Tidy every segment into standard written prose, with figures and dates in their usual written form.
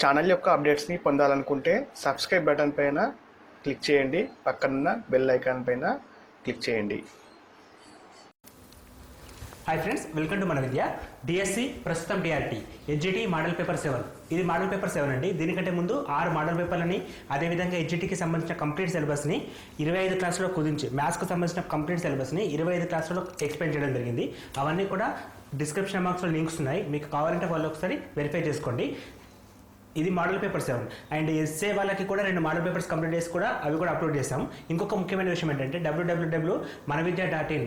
Channel యొక్క అప్డేట్స్ని పొందాలనుకుంటే subscribe button పైన క్లిక్ చేయండి, పక్కనున్న బెల్ ఐకాన్ పైన క్లిక్ చేయండి. హాయ్ ఫ్రెండ్స్, వెల్కమ్ టు మన విద్య. డిఎస్సి ప్రస్తుతం డిఆర్టీ హెచ్జిటి మోడల్ పేపర్ 7. ఇది మోడల్ పేపర్ 7 అండి. దీనికంటే ముందు 6 మోడల్ పేపర్లని, అదేవిధంగా హెచ్జిటికి సంబంధించిన కంప్లీట్ సిలబస్ని 25 క్లాసులో కుదించి, మ్యాథ్స్కి సంబంధించిన కంప్లీట్ సిలబస్ని 25 క్లాసులో ఎక్స్ప్లెయిన్ చేయడం జరిగింది. అవన్నీ కూడా డిస్క్రిప్షన్ బాక్స్లో లింక్స్ ఉన్నాయి, మీకు కావాలంటే వాళ్ళు ఒకసారి వెరిఫై చేసుకోండి. ఇది మోడల్ పేపర్ 7 అండ్ ఎస్ఏ వాళ్ళకి కూడా 2 మోడల్ పేపర్స్ కంప్లీట్ చేసి కూడా అవి కూడా అప్లోడ్ చేసాము. ఇంకొక ముఖ్యమైన విషయం ఏంటంటే www.manavidya.in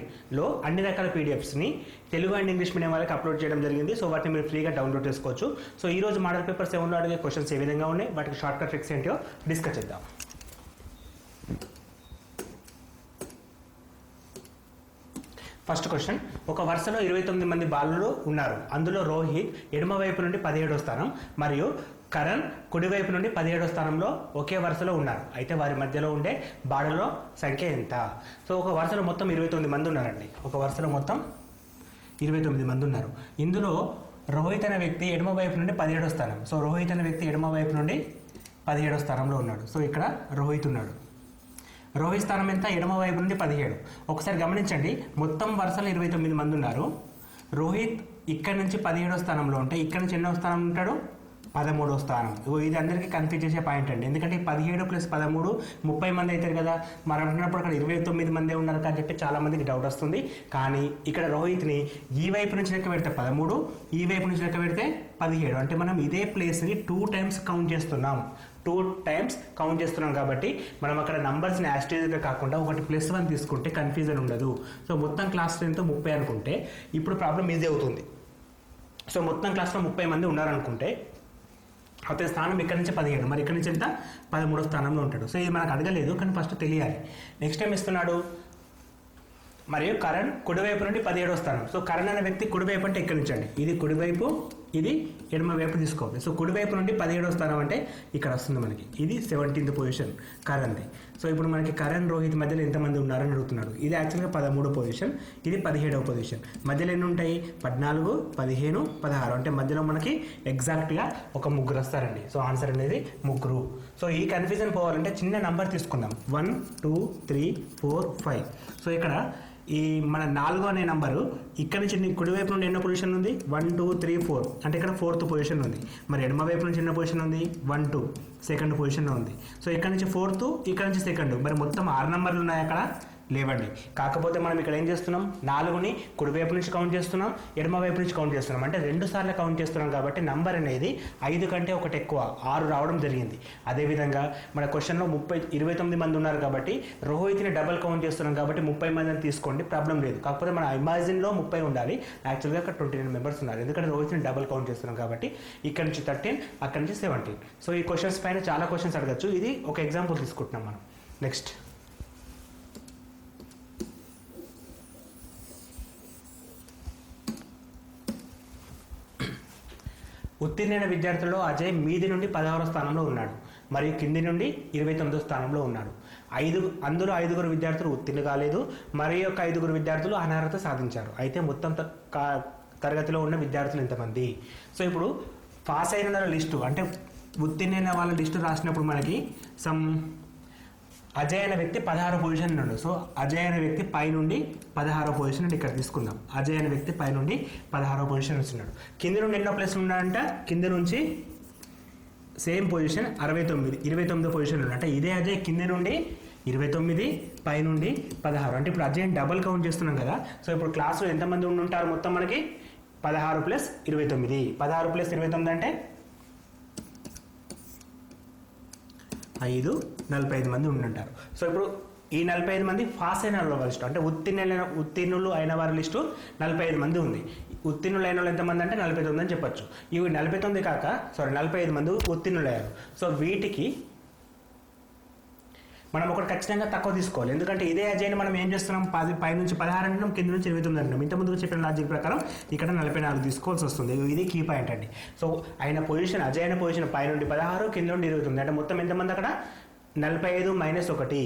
అన్ని రకాల పీడిఎఫ్స్ని తెలుగు అండ్ ఇంగ్లీష్ మీడియం వాళ్ళకి అప్లోడ్ చేయడం జరిగింది. సో వాటిని మీరు ఫ్రీగా డౌన్లోడ్ చేసుకోవచ్చు. సో ఈ రోజు మోడల్ పేపర్ 7లో అడిగే క్వశ్చన్స్ ఏ విధంగా ఉన్నాయి, వాటికి షార్ట్ కట్ ట్రిక్స్ ఏంటో డిస్కస్ చేద్దాం. ఫస్ట్ క్వశ్చన్, ఒక వరుసలో 29 మంది బాలురు ఉన్నారు. అందులో రోహిత్ ఎడమ వైపు నుండి 17వ స్థానం మరియు కరణ్ కుడివైపు నుండి 17వ స్థానంలో ఒకే వరుసలో ఉన్నారు. అయితే వారి మధ్యలో ఉండే బాలుల సంఖ్య ఎంత? సో ఒక వరుసలో మొత్తం 29 మంది ఉన్నారండి. ఒక వరుసలో మొత్తం 29 మంది ఉన్నారు. ఇందులో రోహిత్ అనే వ్యక్తి ఎడమ వైపు నుండి 17వ స్థానం. సో రోహిత్ అనే వ్యక్తి ఎడమ వైపు నుండి 17వ స్థానంలో ఉన్నాడు. సో ఇక్కడ రోహిత్ ఉన్నాడు. రోహిత్ స్థానం ఎంత? ఎడమ వైపు నుండి 17. ఒకసారి గమనించండి, మొత్తం వరుసలో 29 మంది ఉన్నారు. రోహిత్ ఇక్కడ నుంచి 17వ స్థానంలో ఉంటే ఇక్కడ నుంచి ఎన్నో స్థానం ఉంటాడు? 13వ స్థానం. ఇది అందరికీ కన్ఫ్యూజ్ చేసే పాయింట్ అండి. ఎందుకంటే 17 + 13 30 మంది అవుతారు కదా. మరి అంటున్నప్పుడు అక్కడ 29 మందే ఉన్నారు అని చెప్పి చాలా మందికి డౌట్ వస్తుంది. కానీ ఇక్కడ రోహిత్ని ఈ వైపు నుంచి లెక్క పెడితే 13, ఈ వైపు నుంచి లెక్క పెడితే 17. అంటే మనం ఇదే ప్లేస్ని 2 టైమ్స్ కౌంట్ చేస్తున్నాం. 2 టైమ్స్ కౌంట్ చేస్తున్నాం కాబట్టి మనం అక్కడ నంబర్స్ని యాస్టేజ్గా కాకుండా ఒకటి +1 తీసుకుంటే కన్ఫ్యూజన్ ఉండదు. సో మొత్తం క్లాస్ స్ట్రెంత్ 30 అనుకుంటే ఇప్పుడు ప్రాబ్లం ఈజీ అవుతుంది. సో మొత్తం క్లాస్లో 30 మంది ఉన్నారనుకుంటే అతని స్థానం ఇక్కడ నుంచి 17, మరి ఇక్కడ నుంచి ఎంత? 13వ స్థానంలో ఉంటాడు. సో ఇది మనకు అడగలేదు, కానీ ఫస్ట్ తెలియాలి. నెక్స్ట్ టైం ఇస్తున్నాడు, మరియు కరణ్ కుడివైపు నుండి 17వ స్థానం. సో కరణ్ అనే వ్యక్తి కుడివైపు అంటే ఇక్కడ నుంచి అండి, ఇది కుడివైపు, ఇది ఎడమ వైపు తీసుకోవాలి. సో కుడివైపు నుండి 17వ స్థానం అంటే ఇక్కడ వస్తుంది మనకి. ఇది 17th పొజిషన్ కరణ్ది. సో ఇప్పుడు మనకి కరణ్ రోహిత్ మధ్యలో ఎంతమంది ఉన్నారని అడుగుతున్నాడు. ఇది యాక్చువల్గా 13వ పొజిషన్, ఇది 17వ పొజిషన్. మధ్యలో ఎన్ని ఉంటాయి? 14, 15, 16. అంటే మధ్యలో మనకి ఎగ్జాక్ట్గా ఒక ముగ్గురు వస్తారండి. సో ఆన్సర్ అనేది ముగ్గురు. సో ఈ కన్ఫ్యూజన్ పోవాలంటే చిన్న నంబర్ తీసుకుందాం. 1, 2, 3, 4, 5. సో ఇక్కడ ఈ మన 4 అనే నంబరు ఇక్కడ నుంచి కుడివైపు నుండి ఎన్నో పొజిషన్ ఉంది? 1, 2, 3, 4. అంటే ఇక్కడ 4th పొజిషన్ ఉంది. మరి ఎడమ వైపు నుంచి ఎన్నో పొజిషన్ ఉంది? 1, 2 2nd పొజిషన్లో ఉంది. సో ఇక్కడ నుంచి 4th, ఇక్కడ నుంచి 2nd. మరి మొత్తం 6 నంబర్లు ఉన్నాయి అక్కడ? లేవండి. కాకపోతే మనం ఇక్కడ ఏం చేస్తున్నాం? 4ని కుడివైపు నుంచి కౌంట్ చేస్తున్నాం, ఎడమ వైపు నుంచి కౌంట్ చేస్తున్నాం. అంటే 2 సార్లు కౌంట్ చేస్తున్నాం కాబట్టి నంబర్ అనేది 5 కంటే ఒకటి ఎక్కువ 6 రావడం జరిగింది. అదేవిధంగా మన క్వశ్చన్లో 29 మంది ఉన్నారు కాబట్టి రోహిత్ని డబల్ కౌంట్ చేస్తున్నాం కాబట్టి 30 మందిని తీసుకోండి, ప్రాబ్లం లేదు. కాకపోతే మన ఇమాజిన్లో 30 ఉండాలి. యాక్చువల్గా అక్కడ 29 మెంబర్స్ ఉన్నారు. ఎందుకంటే రోహిత్ని డబల్ కౌంట్ చేస్తున్నాం కాబట్టి ఇక్కడ నుంచి 13, అక్కడ నుంచి 17. సో ఈ క్వశ్చన్స్ పైన చాలా క్వశ్చన్స్ అడగచ్చు. ఇది ఒక ఎగ్జాంపుల్ తీసుకుంటున్నాం మనం. నెక్స్ట్, ఉత్తీర్ణైన విద్యార్థుల్లో అజయ్ మీది నుండి 16వ స్థానంలో ఉన్నాడు, మరియు కింది నుండి 29వ స్థానంలో ఉన్నాడు. అందులో 5 విద్యార్థులు ఉత్తీర్ణ కాలేదు, మరియు ఒక 5 విద్యార్థులు అనర్హత సాధించారు. అయితే మొత్తం తరగతిలో ఉన్న విద్యార్థులు ఎంతమంది? సో ఇప్పుడు పాస్ అయిన లిస్టు, అంటే ఉత్తీర్ణైన వాళ్ళ లిస్టు రాసినప్పుడు మనకి అజయ్ అనే వ్యక్తి 16వ పొజిషన్ ఉన్నాడు. సో అజయ్ అనే వ్యక్తి పై నుండి 16వ పొజిషన్ అంటే ఇక్కడ తీసుకుందాం. అజయ్ అనే వ్యక్తి పై నుండి 16వ పొజిషన్ వస్తున్నాడు. కింది నుండి ఎన్నో ప్లేస్ ఉన్నాడంట? కింది నుంచి సేమ్ పొజిషన్ 29వ పొజిషన్ ఉన్నాడు. అంటే ఇదే అజయ్ కింది నుండి 29, పై నుండి 16. అంటే ఇప్పుడు అజయ్ డబల్ కౌంట్ చేస్తున్నాం కదా. సో ఇప్పుడు క్లాసులో ఎంతమంది ఉంటారు? మొత్తం మనకి 16 + 29. 16 + 29 అంటే 5, 45 మంది ఉండుంటారు. సో ఇప్పుడు ఈ 45 మంది పాస్ అయిన వాళ్ళ లిస్టు, అంటే ఉత్తీర్ణులు అయిన వారి లిస్టు 45 మంది ఉంది. ఉత్తీర్ణులు అయిన వాళ్ళు ఎంతమంది అంటే 49 అని చెప్పొచ్చు. ఇవి 45 మంది ఉత్తీర్ణులు అయ్యారు. సో వీటికి మనం ఒకటి ఖచ్చితంగా తక్కువ తీసుకోవాలి. ఎందుకంటే ఇదే అజయ్ని మనం ఏం చేస్తున్నాం? పై నుంచి 16 అంటున్నాం, కింద నుంచి 29 అంటున్నాం. ఇంతకుముందు చెప్పిన లాజిక్ ప్రకారం ఇక్కడ 44 తీసుకోవాల్సి వస్తుంది. ఇది కీ పాయింట్ అండి. సో ఆయన పొజిషన్, అజయ్ అయిన పొజిషన్ పై నుండి 16, కింద నుండి 29. అంటే మొత్తం ఎంతమంది అక్కడ? 45 - 1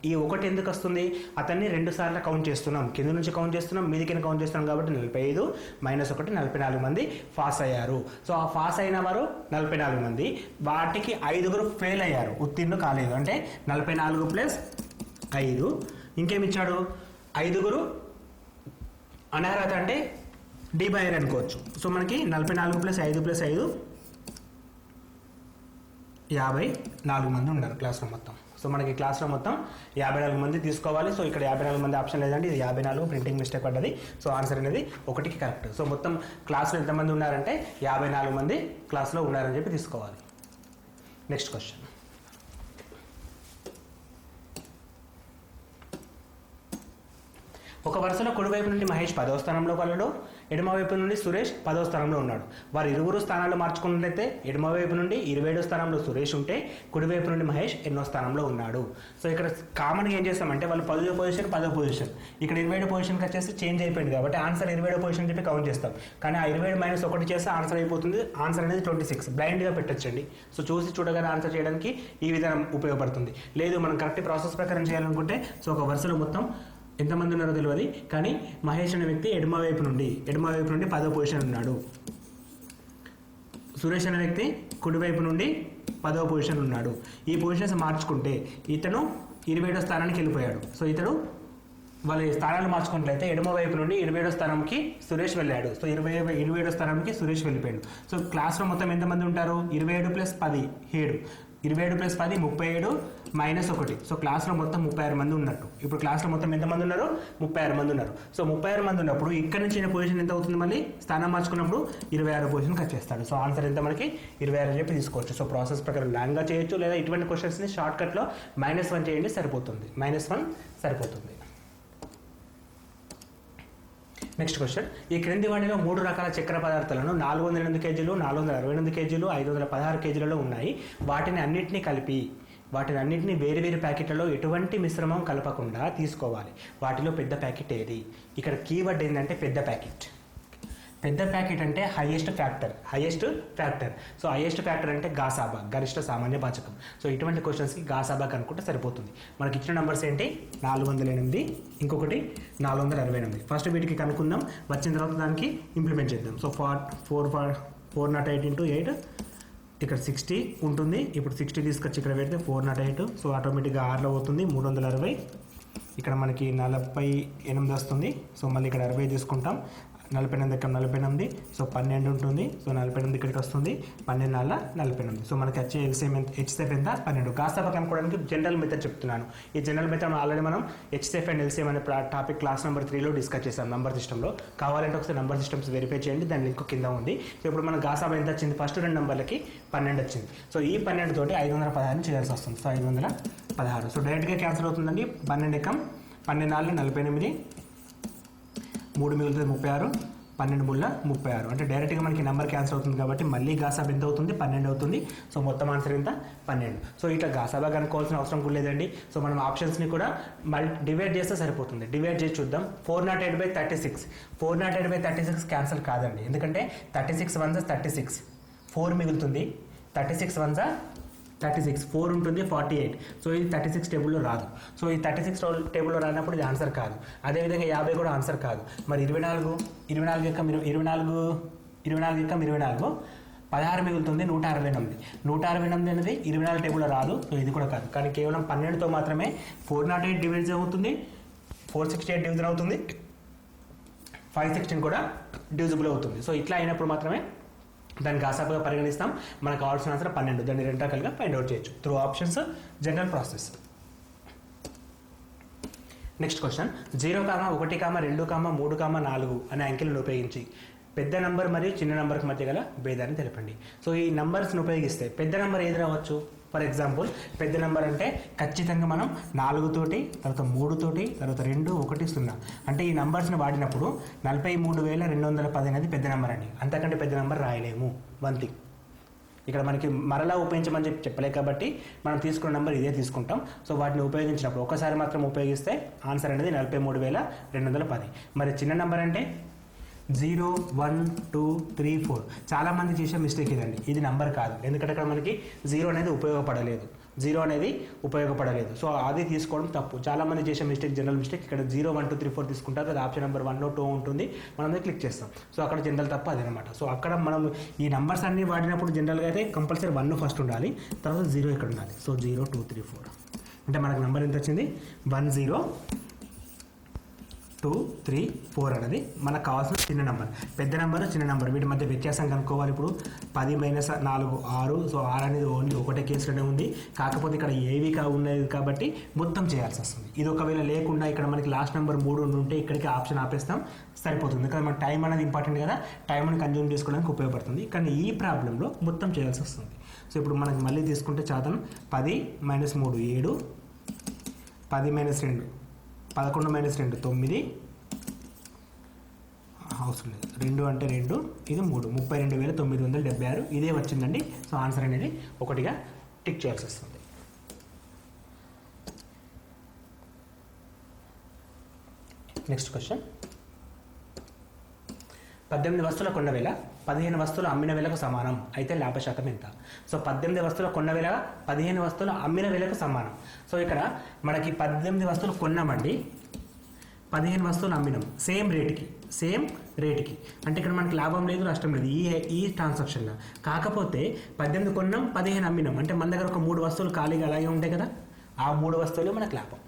ఈ 1 ఎందుకు వస్తుంది? అతన్ని 2 సార్లు కౌంట్ చేస్తున్నాం, కింద నుంచి కౌంట్ చేస్తున్నాం, మీదికి కౌంట్ చేస్తున్నాం కాబట్టి 45 మైనస్ 1 44 మంది పాస్ అయ్యారు. సో ఆ పాస్ అయిన వారు 44 మంది, వాటికి 5 ఫెయిల్ అయ్యారు, ఉత్తీర్ణులు కాలేదు. అంటే 44 ప్లస్ 5 ఇంకేమిచ్చాడు? 5 అనర్హత అంటే డిబైర్ అనుకోవచ్చు. సో మనకి 44 ప్లస్ 5 ప్లస్ 5 54 మంది ఉన్నారు క్లాస్లో మొత్తం. సో మనకి క్లాస్లో మొత్తం 54 మంది తీసుకోవాలి. సో ఇక్కడ 54 మంది ఆప్షన్ లేదండి, ఇది 54 ప్రింటింగ్ మిస్టేక్ పడ్డది. సో ఆన్సర్ అనేది 1కి కరెక్ట్. సో మొత్తం క్లాస్లో ఎంతమంది ఉన్నారంటే 54 మంది క్లాస్లో ఉన్నారని చెప్పి తీసుకోవాలి. Next question. ఒక వరుసలో కుడివైపు నుండి మహేష్ 10వ స్థానంలో కలడు, ఎడమవైపు నుండి సురేష్ 10వ స్థానంలో ఉన్నాడు. వారు ఇరువురు స్థానాలు మార్చుకున్నట్లయితే ఎడమవైపు నుండి 27వ స్థానంలో సురేష్ ఉంటే కుడివైపు నుండి మహేష్ 8వ స్థానంలో ఉన్నాడు. సో ఇక్కడ కామన్గా ఏం చేస్తామంటే వాళ్ళు 10వ పొజిషన్ 10వ పొజిషన్, ఇక్కడ 27 పొజిషన్కి వచ్చేసి చేంజ్ అయిపోయింది కాబట్టి ఆన్సర్ 27 పొజిషన్ చెప్పి కౌంట్ చేస్తాం. కానీ ఆ 27 మైనస్ 1 చేస్తే ఆన్సర్ అయిపోతుంది. ఆన్సర్ అనేది 26. బ్లైండ్గా పెట్టచ్చండి. సో చూసి చూడగానే ఆన్సర్ చేయడానికి ఈ విధానం ఉపయోగపడుతుంది. లేదు మనం కరెక్ట్ ప్రాసెస్ ప్రకారం చేయాలనుకుంటే సో ఒక వరుసలో మొత్తం ఎంతమంది ఉన్నారో తెలియదు, కానీ మహేష్ అనే వ్యక్తి ఎడమవైపు నుండి 10వ పొజిషన్ ఉన్నాడు. సురేష్ అనే వ్యక్తి కుడివైపు నుండి 10వ పొజిషన్ ఉన్నాడు. ఈ పొజిషన్స్ మార్చుకుంటే ఇతను 27వ స్థానానికి వెళ్ళిపోయాడు. సో ఇతడు వాళ్ళ స్థానాలు మార్చుకున్నట్లయితే ఎడమవైపు నుండి 27వ స్థానంకి సురేష్ వెళ్ళాడు. సో 27వ స్థానానికి సురేష్ వెళ్ళిపోయాడు. సో క్లాస్లో మొత్తం ఎంతమంది ఉంటారు? 27 ప్లస్ 10 7, 27 ప్లస్ 10 37 మైనస్ 1. సో క్లాస్లో మొత్తం 36 మంది ఉన్నట్టు. ఇప్పుడు క్లాస్లో మొత్తం ఎంతమంది ఉన్నారు? 36 మంది ఉన్నారు. సో 36 మంది ఉన్నప్పుడు ఇక్కడ నుంచి పొజిషన్ ఎంత అవుతుంది? మళ్ళీ స్థానం మార్చుకున్నప్పుడు 26 పొజిషన్కి వచ్చేస్తాడు. సో ఆన్సర్ ఎంత మనకి 26 అని చెప్పి తీసుకోవచ్చు. సో ప్రాసెస్ ప్రకారం లాంగ్గా చేయొచ్చు, లేదా ఇటువంటి క్వశ్చన్స్ని షార్ట్కట్లో -1 చేయండి సరిపోతుంది. -1 సరిపోతుంది. Next question. ఈ క్రింది వాటిలో 3 రకాల చక్కెర పదార్థాలను 408 కేజీలు, 468 కేజీలు, 516 కేజీలలో ఉన్నాయి. వాటిని అన్నింటినీ వేరు వేరు ప్యాకెట్లలో ఎటువంటి మిశ్రమం కలపకుండా తీసుకోవాలి. వాటిలో పెద్ద ప్యాకెట్ ఏది? ఇక్కడ కీవర్డ్ ఏంటంటే పెద్ద ప్యాకెట్. పెద్ద ప్యాకెట్ అంటే highest factor. So highest factor అంటే గాసాబా, గరిష్ట సామాన్య భాజకం. సో ఇటువంటి క్వశ్చన్స్కి గాసాబా కనుక్కుంటే సరిపోతుంది. మనకి ఇచ్చిన నెంబర్స్ ఏంటి? 408, ఇంకొకటి 468. ఫస్ట్ వీటికి కనుక్కుందాం, వచ్చిన తర్వాత దానికి ఇంప్లిమెంట్ చేద్దాం. సో 408 × 8 ఇక్కడ 60 ఉంటుంది. ఇప్పుడు 60 తీసుకొచ్చి ఇక్కడ పెడితే 408. సో ఆటోమేటిక్గా 6లో అవుతుంది, 360. ఇక్కడ మనకి 48 వస్తుంది. సో మళ్ళీ ఇక్కడ 60 తీసుకుంటాం. 48 ఎక్కం 48, సో 12 ఉంటుంది. సో 48 ఇక్కడికి వస్తుంది, 12 4 48. సో మనకి వచ్చే హెచ్సిఎఫ్ ఎంత? 12. గాసాబా కనుక్కోవడానికి జనరల్ మెథడ్ చెప్తున్నాను. ఈ జనరల్ మెథడ్ ఆల్రెడీ మనం హెచ్సిఎఫ్ అండ్ ఎల్సిఎం అనే టాపిక్ క్లాస్ నెంబర్ 3లో డిస్కస్ చేసాం నంబర్ సిస్టంలో. కావాలంటే ఒకసారి నంబర్ సిస్టమ్స్ వెరిఫై చేయండి, దాని లింక్ కింద ఉంది. సో ఇప్పుడు మన గాసాబా ఎంత వచ్చింది? ఫస్ట్ 2 నెంబర్లకి 12 వచ్చింది. సో ఈ 12 తోటి 516 చేయాల్సి వస్తుంది. సో 516. సో డైరెక్ట్గా క్యాన్సిల్ అవుతుందండి. 12 ఎక్కం 12 4 48, 3 మిగులుతుంది 36, 12 3 36. అంటే డైరెక్ట్గా మనకి నెంబర్ క్యాన్సిల్ అవుతుంది కాబట్టి మళ్ళీ గాసాబా ఎంత అవుతుంది? 12 అవుతుంది. సో మొత్తం ఆన్సర్ ఎంత? 12. సో ఇట్లా గాసాబా కనుక్కోవాల్సిన అవసరం కూడా లేదండి. సో మనం ఆప్షన్స్ని కూడా డివైడ్ చేస్తే సరిపోతుంది. డివైడ్ చేసి చూద్దాం. 408/36. 408/36 క్యాన్సిల్ కాదండి, ఎందుకంటే 36 1 36, 4 మిగులుతుంది. 36 1 36, 4 ఉంటుంది 48. సో ఇది 36 టేబుల్లో రాదు. సో ఈ 36 టేబుల్లో రానప్పుడు ఇది ఆన్సర్ కాదు. అదేవిధంగా 50 కూడా ఆన్సర్ కాదు. మరి 24 యొక్క 16 మిగులుతుంది 168. 168 అనేది 24 టేబుల్లో రాదు. సో ఇది కూడా కాదు. కానీ కేవలం 12తో మాత్రమే 408 డివిజన్ అవుతుంది, 468 డివిజన్ అవుతుంది, 516 కూడా డివిజిబుల్ అవుతుంది. సో ఇట్లా అయినప్పుడు మాత్రమే దాన్ని గాసాబాగా పరిగణిస్తాం. మనకు కావాల్సిన ఆన్సర్ 12. దాన్ని 2 రకాలుగా ఫైండ్ అవుట్ చేయొచ్చు through options, general process. Next question. 0, 1, 2, 3, 4 అనే అంకెలను ఉపయోగించి పెద్ద నంబర్ మరియు చిన్న నంబర్కి మధ్య గల భేదాన్ని తెలపండి. సో ఈ నంబర్స్ని ఉపయోగిస్తే పెద్ద నంబర్ ఏది రావచ్చు? ఫర్ ఎగ్జాంపుల్ పెద్ద నెంబర్ అంటే ఖచ్చితంగా మనం 4 తోటి, తర్వాత 3 తోటి, తర్వాత 2 1 0. అంటే ఈ నంబర్స్ని వాడినప్పుడు 43,210 అనేది పెద్ద నెంబర్ అండి. అంతకంటే పెద్ద నెంబర్ రాయలేము. 1 థింగ్ ఇక్కడ మనకి మరలా ఉపయోగించమని చెప్పలే కాబట్టి మనం తీసుకున్న నెంబర్ ఇదే తీసుకుంటాం. సో వాటిని ఉపయోగించినప్పుడు ఒకసారి మాత్రం ఉపయోగిస్తే ఆన్సర్ అనేది 43,210. మరి చిన్న నెంబర్ అంటే 0 1 2 3 4. చాలామంది చేసే మిస్టేక్ ఇదండి. ఇది నెంబర్ కాదు, ఎందుకంటే అక్కడ మనకి 0 అనేది ఉపయోగపడలేదు. జీరో అనేది ఉపయోగపడలేదు. సో అది తీసుకోవడం తప్పు. చాలామంది చేసే మిస్టేక్, జనరల్ మిస్టేక్, ఇక్కడ 0 1 2 3 4 తీసుకుంటారు, అది ఆప్షన్ నెంబర్ 1 2 ఉంటుంది, మనం అది క్లిక్ చేస్తాం. సో అక్కడ జనరల్ తప్పు అదనమాట. సో అక్కడ మనం ఈ నెంబర్స్ అన్ని వాడినప్పుడు జనరల్గా అయితే కంపల్సరీ 1 ఫస్ట్ ఉండాలి, తర్వాత 0 ఇక్కడ ఉండాలి. సో 0 2 3 4 అంటే మనకు నెంబర్ ఎంత వచ్చింది? 1 0 2 3 4 అనేది మనకు కావాల్సిన చిన్న నెంబర్. పెద్ద నెంబర్, చిన్న నెంబర్, వీటి మధ్య వ్యత్యాసం కనుక్కోవాలి. ఇప్పుడు 10 - 4 6. సో 6 అనేది ఓన్లీ ఒకటే కేసులోనే ఉంది, కాకపోతే ఇక్కడ ఏవి ఉన్నది కాబట్టి మొత్తం చేయాల్సి వస్తుంది. ఇది ఒకవేళ లేకుండా ఇక్కడ మనకి లాస్ట్ నెంబర్ 3 ఉంటే ఇక్కడికి ఆప్షన్ ఆపేస్తాం, సరిపోతుంది. కానీ మన టైం అనేది ఇంపార్టెంట్ కదా, టైంని కన్జ్యూమ్ చేసుకోవడానికి ఉపయోగపడుతుంది. కానీ ఈ ప్రాబ్లంలో మొత్తం చేయాల్సి వస్తుంది. సో ఇప్పుడు మనకి మళ్ళీ తీసుకుంటే చాతం 10 - 3 7, 10 - 2 11 - 2 9, అవసరం లేదు, 2 అంటే 2, ఇది 3, 32,976 ఇదే వచ్చిందండి. సో ఆన్సర్ అనేది ఒకటిగా టిక్ చేయాల్సి వస్తుంది. Next question. 18 వస్తువుల కొన్న వేల 15 వస్తువులు అమ్మిన వేలకు సమానం అయితే లాభ శాతం ఎంత? సో 18 వస్తువులు కొన్న వేల 15 వస్తువులు అమ్మిన వేలకు సమానం. సో ఇక్కడ మనకి 18 వస్తువులు కొన్నామండి, 15 వస్తువులు అమ్మినాం సేమ్ రేటుకి. అంటే ఇక్కడ మనకి లాభం లేదు, నష్టం లేదు ఈ ట్రాన్సాక్షన్లో. కాకపోతే 18 కొన్నాం, 15 అమ్మినాం, అంటే మన దగ్గర ఒక 3 వస్తువులు ఖాళీగా అలాగే ఉంటాయి కదా, ఆ 3 వస్తువులు మనకు లాభం.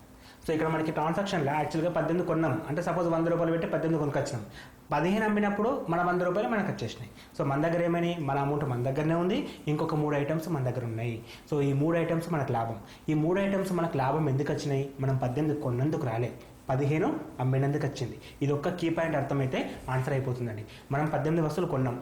సో ఇక్కడ మనకి ట్రాన్సాక్షన్లో యాక్చువల్గా 18 కొన్నాం అంటే సపోజ్ 100 రూపాయలు పెట్టి 18 కొనుకొచ్చినాం, 15 అమ్మినప్పుడు మన 100 రూపాయలు మనకు వచ్చేసినాయి. సో మన దగ్గర ఏమని, మన అమౌంట్ మన దగ్గరనే ఉంది, ఇంకొక 3 ఐటమ్స్ మన దగ్గర ఉన్నాయి. సో ఈ 3 ఐటమ్స్ మనకు లాభం. ఈ 3 ఐటమ్స్ మనకు లాభం ఎందుకు వచ్చినాయి? మనం 18 కొన్నందుకు రాలే, 15 అమ్మినందుకు వచ్చింది. ఇది ఒక్క కీ పాయింట్ అర్థమైతే ఆన్సర్ అయిపోతుందండి. మనం 18 వస్తువులు కొన్నాం,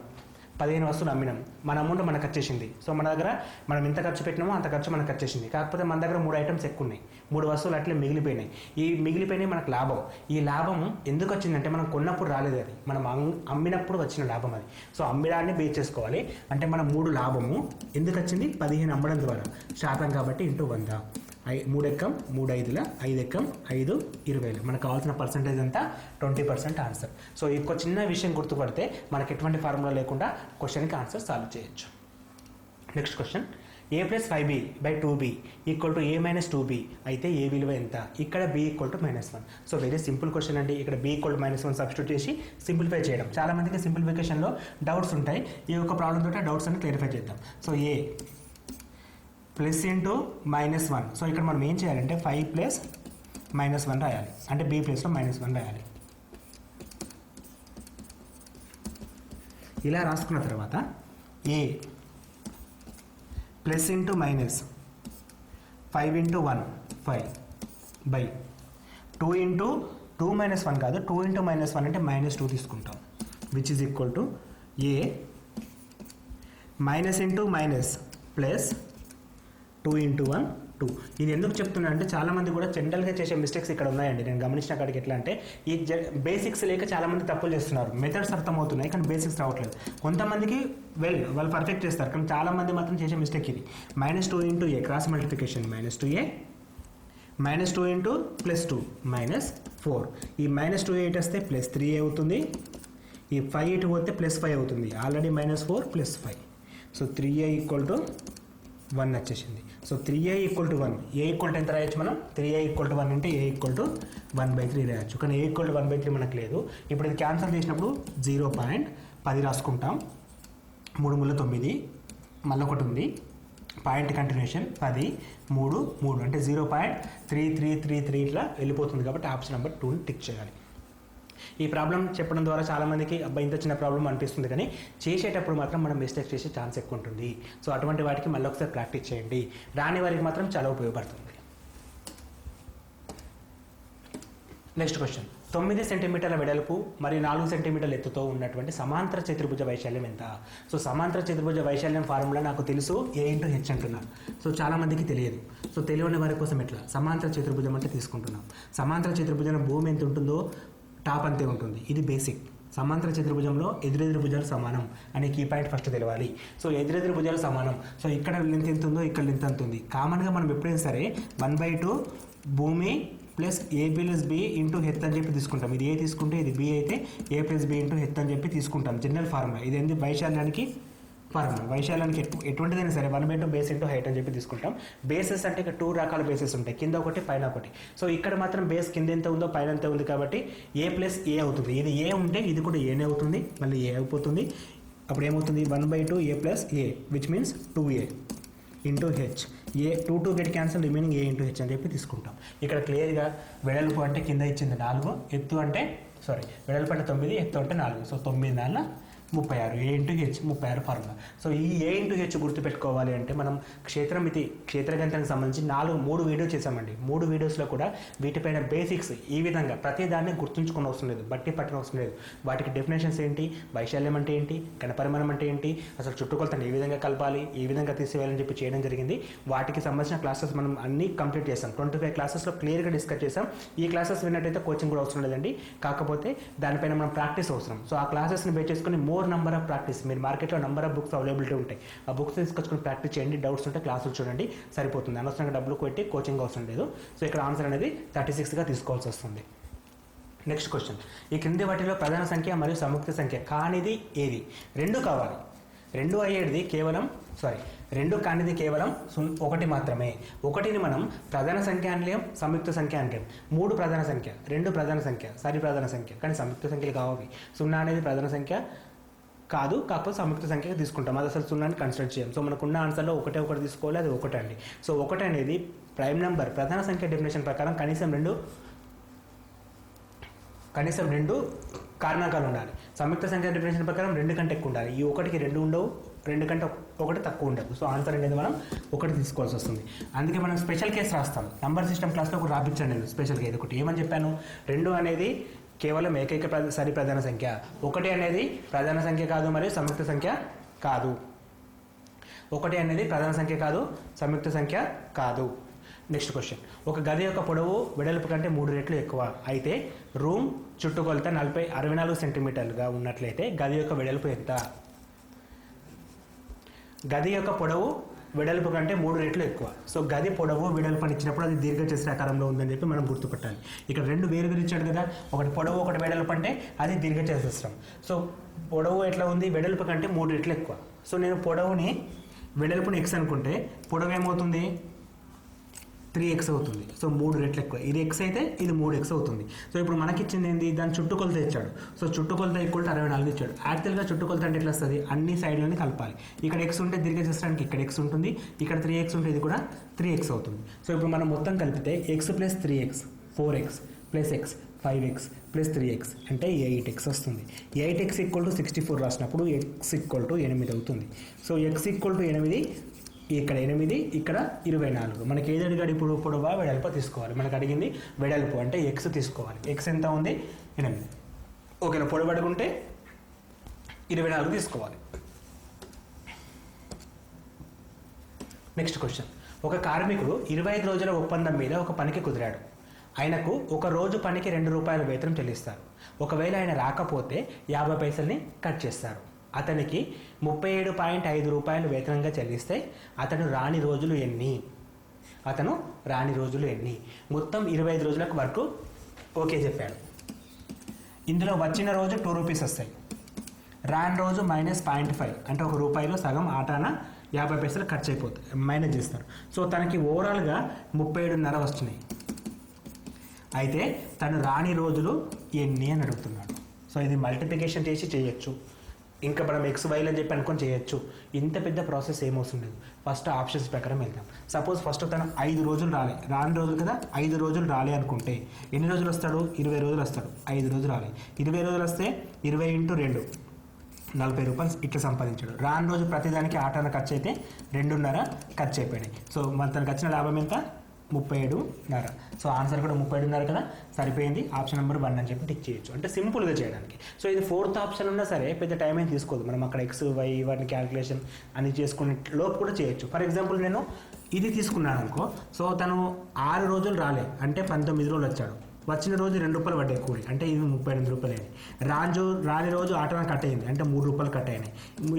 15 వస్తువులు అమ్మినాం, మన అమౌంట్ మనకు వచ్చేసింది. సో మన దగ్గర మనం ఎంత ఖర్చు పెట్టినామో అంత ఖర్చు మనకు వచ్చేసింది. కాకపోతే మన దగ్గర 3 ఐటమ్స్ ఎక్కువ ఉన్నాయి, 3 వస్తువులు అట్లే మిగిలిపోయినాయి. ఈ మిగిలిపోయినాయి మనకు లాభం. ఈ లాభం ఎందుకు వచ్చిందంటే మనం కొన్నప్పుడు రాలేదు, అది మనం అమ్మినప్పుడు వచ్చిన లాభం అది. సో అమ్మిడాన్ని బేస్ చేసుకోవాలి. అంటే మనం 3 లాభము ఎందుకు వచ్చింది? 15 అమ్మడం ద్వారా, శాతం కాబట్టి ఇంటూ 100. 3 ఎక్కం 3 5ల 5 ఎక్కం 5 20. మనకు కావాల్సిన పర్సంటేజ్ అంతా 20% ఆన్సర్. సో ఈ చిన్న విషయం గుర్తుపడితే మనకి ఎటువంటి ఫార్ములా లేకుండా క్వశ్చన్కి ఆన్సర్ సాల్వ్ చేయొచ్చు. Next question. a + 5b / 2b = a - 2b అయితే a విలువ ఎంత? ఇక్కడ b = -1. So very simple question అండి. ఇక్కడ b = -1 సబ్స్టిట్యూట్ చేసి సింప్లిఫై చేయడం. చాలా మందికి సింప్లిఫికేషన్లో డౌట్స్ ఉంటాయి. ఈ యొక్క ప్రాబ్లం తోటి డౌట్స్ అన్ని క్లారిఫై చేద్దాం. So a plus into -1. So ఇక్కడ మనం ఏం చేయాలంటే 5 + -1 రాయాలి, అంటే b ప్లేస్లో -1 రాయాలి. ఇలా రాసుకున్న తర్వాత a plus into minus 5 × 1 5 by 2 × 2 - 1 కాదు, 2 × -1 అంటే -2 తీసుకుంటాం, which is equal to a minus into minus plus 2 × 1 2. ఇది ఎందుకు చెప్తున్నా అంటే చాలామంది కూడా జనరల్గా చేసే మిస్టేక్స్ ఇక్కడ ఉన్నాయండి. నేను గమనించిన కాడికి ఎట్లా అంటే ఈ బేసిక్స్ లేక చాలామంది తప్పులు చేస్తున్నారు. మెథడ్స్ అర్థమవుతున్నాయి కానీ బేసిక్స్ రావట్లేదు. కొంతమందికి వాళ్ళు పర్ఫెక్ట్ చేస్తారు, కానీ చాలామంది మాత్రం చేసే మిస్టేక్ ఇది. -2 × a క్రాస్ మల్టిప్లికేషన్ -2a -2 × +2 -4. ఈ -2a ఇటు వస్తే +3a అవుతుంది, ఈ 5 ఇటు పోతే +5 అవుతుంది. ఆల్రెడీ -4 +5. సో 3a = 1 వచ్చేసింది. So 3a = 1. a = ఎంత రాయొచ్చు మనం? 3a = 1 అంటే a = 1/3 రాయొచ్చు. కానీ a = 1/3 మనకు లేదు. ఇప్పుడు ఇది క్యాన్సల్ చేసినప్పుడు 0.10 రాసుకుంటాం. 3 × 9 మళ్ళీ ఒకటి ఉంది, పాయింట్ కంటిన్యూషన్ 10 3 3 అంటే 0.3333 ఇట్లా వెళ్ళిపోతుంది. కాబట్టి ఆప్షన్ నెంబర్ 2ని టిక్ చేయాలి. ఈ ప్రాబ్లం చెప్పడం ద్వారా చాలామందికి అబ్బాయి ఇంత చిన్న ప్రాబ్లం అనిపిస్తుంది, కానీ చేసేటప్పుడు మాత్రం మనం మిస్టేక్ చేసే ఛాన్స్ ఎక్కువ ఉంటుంది. సో అటువంటి వాటికి మళ్ళీ ఒకసారి ప్రాక్టీస్ చేయండి. రాని వారికి మాత్రం చాలా ఉపయోగపడుతుంది. Next question. 9 సెంటీమీటర్ల వెడల్పు మరియు 4 సెంటీమీటర్ల ఎత్తుతో ఉన్నటువంటి సమాంతర చతుర్భుజ వైశాల్యం ఎంత? సో సమాంతర చతుర్భుజ వైశాల్యం ఫార్ములా నాకు తెలుసు, a × h అంటున్నాను. సో చాలామందికి తెలియదు. సో తెలియని వారి కోసం ఎట్లా సమాంతర చతుర్భుజం అంటే తీసుకుంటున్నాం. సమాంతర చతుర్భుజం భూమి ఎంత ఉంటుందో టాప్ అంతే ఉంటుంది. ఇది బేసిక్. సమాంతర చతుర్భుజంలో ఎదురెదురు భుజాలు సమానం అనే కీ పాయింట్ ఫస్ట్ తెలవాలి. సో ఎదురెదురు భుజాలు సమానం. సో ఇక్కడ లెంత్ ఎంత ఉందో ఇక్కడ లెంత్ ఎంత ఉంది. కామన్గా మనం ఎప్పుడైనా సరే 1/2 భూమి ప్లస్ a + b × హెత్ అని చెప్పి తీసుకుంటాం. ఇది a తీసుకుంటే ఇది b అయితే a + b × హెత్ అని చెప్పి తీసుకుంటాం. జనరల్ ఫార్ములా ఇది ఏంటి? వైశాల్యానికి ఫార్ములా వైశాల్యానికి ఎటువంటిదైనా సరే 1/2 బేస్ ఇంటూ హైట్ అని చెప్పి తీసుకుంటాం. బేసెస్ అంటే ఇక్కడ 2 రకాల బేసెస్ ఉంటాయి, కింద ఒకటి పైన ఒకటి. సో ఇక్కడ మాత్రం బేస్ కింద ఎంత ఉందో పైన ఎంత ఉంది కాబట్టి a ప్లస్ a అవుతుంది. ఇది a ఉంటే ఇది కూడా ఏనే అవుతుంది, మళ్ళీ a అయిపోతుంది. అప్పుడు ఏమవుతుంది 1/2 a plus a which means 2a into H. A 2 get cancel, remaining a into H అని చెప్పి తీసుకుంటాం. ఇక్కడ క్లియర్గా వెడల్పు అంటే కింద ఇచ్చింది 4, ఎత్తు అంటే వెడల్పు అంటే 9, ఎత్తు అంటే 4. So 9 4 36, a into H 36 formula. So ఈ a ఇంటూ హెచ్ గుర్తుపెట్టుకోవాలి అంటే మనం క్షేత్రమితి క్షేత్రగంతానికి సంబంధించి 3 వీడియో చేసామండి. 3 వీడియోస్లో కూడా వీటిపైన బేసిక్స్ ఈ విధంగా ప్రతి దాన్ని గుర్తుంచుకుని అవసరం లేదు, బట్టి పట్టిన అవసరం లేదు. వాటికి డెఫినేషన్స్ ఏంటి, వైశాల్యం అంటే ఏంటి, ఘనపరిమాణం అంటే ఏంటి, అసలు చుట్టుకొలతను ఏ విధంగా కలపాలి, ఏ విధంగా తీసివేయాలని చెప్పి చేయడం జరిగింది. వాటికి సంబంధించిన క్లాసెస్ మనం అన్ని కంప్లీట్ చేసాం. 25 క్లాసెస్లో క్లియర్గా డిస్కస్ చేసాం. ఈ క్లాసెస్ విన్నట్టయితే కోచింగ్ కూడా అవసరం లేదండి, కాకపోతే దానిపైన మనం ప్రాక్టీస్ అవసరం. సో ఆ క్లాసెస్ని బేస్ చేసుకుని మోర్ నెంబర్ ఆఫ్ ప్రాక్టీస్, మీరు మార్కెట్లో నెంబర్ ఆఫ్ బుక్స్ అవైలబిలిటీ ఉంటాయి, ఆ బుక్స్ తీసుకొచ్చుకొని ప్రాక్టీస్ చేయండి. డౌట్స్ ఉంటే క్లాసులు చూడండి, సరిపోతుంది. అనవసరంగా డబ్బులు పెట్టి కోచింగ్ అవసరం లేదు. సో ఇక్కడ ఆన్సర్ అనేది 36గా తీసుకోవాల్సి వస్తుంది. నెక్స్ట్ క్వశ్చన్, ఈ క్రింది వాటిలో ప్రధాన సంఖ్య మరియు సంయుక్త సంఖ్య కానిది ఏది? 2 కావాలి. 2 అయ్యేది కేవలం 2 కానిది కేవలం 1 మాత్రమే. 1ని మనం ప్రధాన సంఖ్య అనలేం, సంయుక్త సంఖ్య అనలేం. 3 ప్రధాన సంఖ్య, 2 ప్రధాన సంఖ్య, సరి ప్రధాన సంఖ్య, కానీ సంయుక్త సంఖ్యలు కావాలి. 0 అనేది ప్రధాన సంఖ్య కాదు, కాకపోతే సంయుక్త సంఖ్యగా తీసుకుంటాం. అది అసలు 0ని కన్సిడర్ చేయం. సో మనకున్న ఆన్సర్లో ఒకటి తీసుకోవాలి, అది 1 అండి. సో 1 అనేది ప్రైమ్ నెంబర్. ప్రధాన సంఖ్య డెఫినేషన్ ప్రకారం కనీసం రెండు కారణాంకాలు ఉండాలి. సంయుక్త సంఖ్య డెఫినేషన్ ప్రకారం 2 కంటే ఎక్కువ ఉండాలి. ఈ 1కి 2 ఉండవు, 2 కంటే 1 తక్కువ ఉండదు. సో ఆన్సర్ అనేది మనం 1 తీసుకోవాల్సి వస్తుంది. అందుకే మనం స్పెషల్ కేసు రాస్తాం. నంబర్ సిస్టమ్ క్లాస్లో ఒకటి రాపించాను నేను స్పెషల్ కేసు ఒకటి. ఏమని చెప్పాను, 2 అనేది కేవలం ఏకైక సరి ప్రధాన సంఖ్య, 1 అనేది ప్రధాన సంఖ్య కాదు మరియు సంయుక్త సంఖ్య కాదు. 1 అనేది ప్రధాన సంఖ్య కాదు, సంయుక్త సంఖ్య కాదు. నెక్స్ట్ క్వశ్చన్, ఒక గది యొక్క పొడవు వెడల్పు కంటే 3 రెట్లు ఎక్కువ అయితే రూమ్ చుట్టుకొలత 64 సెంటీమీటర్లుగా ఉన్నట్లయితే గది యొక్క వెడల్పు ఎంత? గది యొక్క పొడవు వెడల్పు కంటే 3 రెట్లు ఎక్కువ. సో గది పొడవు వెడల్పు అని ఇచ్చినప్పుడు అది దీర్ఘచతురాకారంలో ఉందని చెప్పి మనం గుర్తుపట్టాలి. ఇక్కడ 2 వేరు ఇచ్చాడు కదా, ఒకటి పొడవు ఒకటి వెడల్పు అంటే అది దీర్ఘచతురస్రం. సో పొడవు ఎట్లా ఉంది, వెడల్పు కంటే 3 రెట్లు ఎక్కువ. సో నేను పొడవుని వెడల్పుని x అనుకుంటే పొడవు ఏమవుతుంది 3x అవుతుంది. సో 3 రెట్లు ఎక్కువ. ఇది x అయితే ఇది 3x అవుతుంది. సో ఇప్పుడు మనకి ఇచ్చింది ఏంది, దాని చుట్టుకొలత ఇచ్చాడు. సో చుట్టుకొలత ఈక్వల్ టు 64 ఇచ్చాడు. యాక్చువల్గా చుట్టుకొలత అంటే ఎట్లా వస్తుంది, అన్ని సైడ్లని కలపాలి. ఇక్కడ x ఉంటే దీర్ఘచతురానికి ఇక్కడ x ఉంటుంది, ఇక్కడ 3x ఉంటే ఇది కూడా 3x అవుతుంది. సో ఇప్పుడు మనం మొత్తం కలిపితే x plus 3x 4x plus x 5x plus 3x అంటే 8x వస్తుంది. 8x ఈక్వల్ టు 64 రాసినప్పుడు x ఈక్వల్ టు 8 అవుతుంది. సో x ఈక్వల్ టు 8, ఇక్కడ 8, ఇక్కడ 24. మనకి ఏది అడిగాడు ఇప్పుడు, పొడవా వెడల్పు తీసుకోవాలి. మనకు అడిగింది వెడల్పు అంటే x తీసుకోవాలి. x ఎంత ఉంది 8. ఓకేనా, పొడవు అడుగుంటే 24 తీసుకోవాలి. నెక్స్ట్ క్వశ్చన్, ఒక కార్మికుడు 25 రోజుల ఒప్పందం మీద ఒక పనికి కుదిరాడు. ఆయనకు ఒక రోజు పనికి 2 రూపాయల వేతనం చెల్లిస్తారు. ఒకవేళ ఆయన రాకపోతే 50 పైసల్ని కట్ చేస్తారు. అతనికి 37.5 రూపాయలు వేతనంగా చెల్లిస్తే అతను రాని రోజులు ఎన్ని? మొత్తం 25 రోజులకు వర్క్ ఓకే చెప్పాడు. ఇందులో వచ్చిన రోజు 2 రూపీస్ వస్తాయి, రాని రోజు -0.5 అంటే 1 రూపాయలో సగం ఆటాన 50 పైసలు ఖర్చు అయిపోతాయి, మైనస్ చేస్తారు. సో తనకి ఓవరాల్గా 37.5 వస్తున్నాయి. అయితే తను రాని రోజులు ఎన్ని అని అడుగుతున్నాడు. సో ఇది మల్టిప్లికేషన్ చేసి చేయొచ్చు, ఇంకా మనం XY అని చెప్పి అనుకొని చేయొచ్చు. ఇంత పెద్ద ప్రాసెస్ ఏమవసరం లేదు. ఫస్ట్ ఆప్షన్స్ ప్రకారం వెళ్దాం. సపోజ్ ఫస్ట్ తను 5 రోజులు రాని రోజులు కదా, 5 రోజులు రాలే అనుకుంటే ఎన్ని రోజులు వస్తాడు, 20 రోజులు వస్తాడు. 5 రోజులు రాలే, 20 రోజులు వస్తే 20 × 2 40 రూపాయలు ఇట్లా సంపాదించాడు. రాని రోజు ప్రతిదానికి ఆటాన ఖర్చు అయితే 2.5 ఖర్చు అయిపోయినాయి. సో మన తనకు వచ్చిన లాభం ఎంత, 37.5. సో ఆన్సర్ కూడా 37.5 కదా, సరిపోయింది. ఆప్షన్ నెంబర్ 1 అని చెప్పి టిక్ చేయొచ్చు, అంటే సింపుల్గా చేయడానికి. సో ఇది 4th ఆప్షన్ ఉన్నా సరే పెద్ద టైం ఏం తీసుకోదు. మనం అక్కడ XY ఇవన్నీ క్యాలిక్యులేషన్ అని చేసుకునే లోపు కూడా చేయొచ్చు. ఫర్ ఎగ్జాంపుల్ నేను ఇది తీసుకున్నాను అనుకో. సో తను 6 రోజులు రాలే అంటే 19 రోజులు వచ్చాడు. వచ్చిన రోజు 2 రూపాయలు పడ్డాయి కూలి, అంటే ఇది 38 రూపాయలు అయింది. రాని రోజు ఆటో కట్ అయింది, అంటే 3 రూపాయలు కట్ అయినాయి.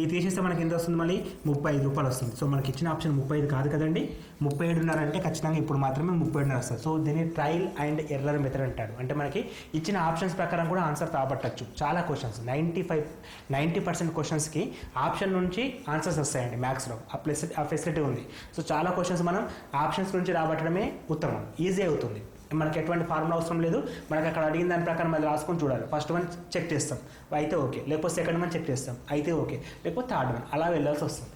ఇది తీసేస్తే మనకి ఎంత వస్తుంది, మళ్ళీ 35 రూపాయలు వస్తుంది. సో మనకి ఇచ్చిన ఆప్షన్ 35 కాదు కదండి, 37.5 అంటే ఖచ్చితంగా ఇప్పుడు మాత్రమే 37.5 వస్తుంది. సో దీన్ని ట్రయల్ అండ్ ఎర్రర్ మెథడ్ అంటాడు. అంటే మనకి ఇచ్చిన ఆప్షన్స్ ప్రకారం కూడా ఆన్సర్ రాబట్టచ్చు. చాలా క్వశ్చన్స్ 90% క్వశ్చన్స్కి ఆప్షన్ నుంచి ఆన్సర్స్ వస్తాయండి మ్యాథ్స్లో. ఆ ఫెసిలిటీ ఉంది. సో చాలా క్వశ్చన్స్ మనం ఆప్షన్స్ నుంచి రాబట్టడమే ఉత్తమం, ఈజీ అవుతుంది. మనకి ఎటువంటి ఫార్ములా అవసరం లేదు. మనకి అక్కడ అడిగిన దాని ప్రకారం అది రాసుకొని చూడాలి. ఫస్ట్ వన్ చెక్ చేస్తాం, అయితే ఓకే, లేకపోతే సెకండ్ వన్ చెక్ చేస్తాం, అయితే ఓకే, లేకపోతే థర్డ్ వన్, అలా వెళ్ళాల్సి వస్తుంది.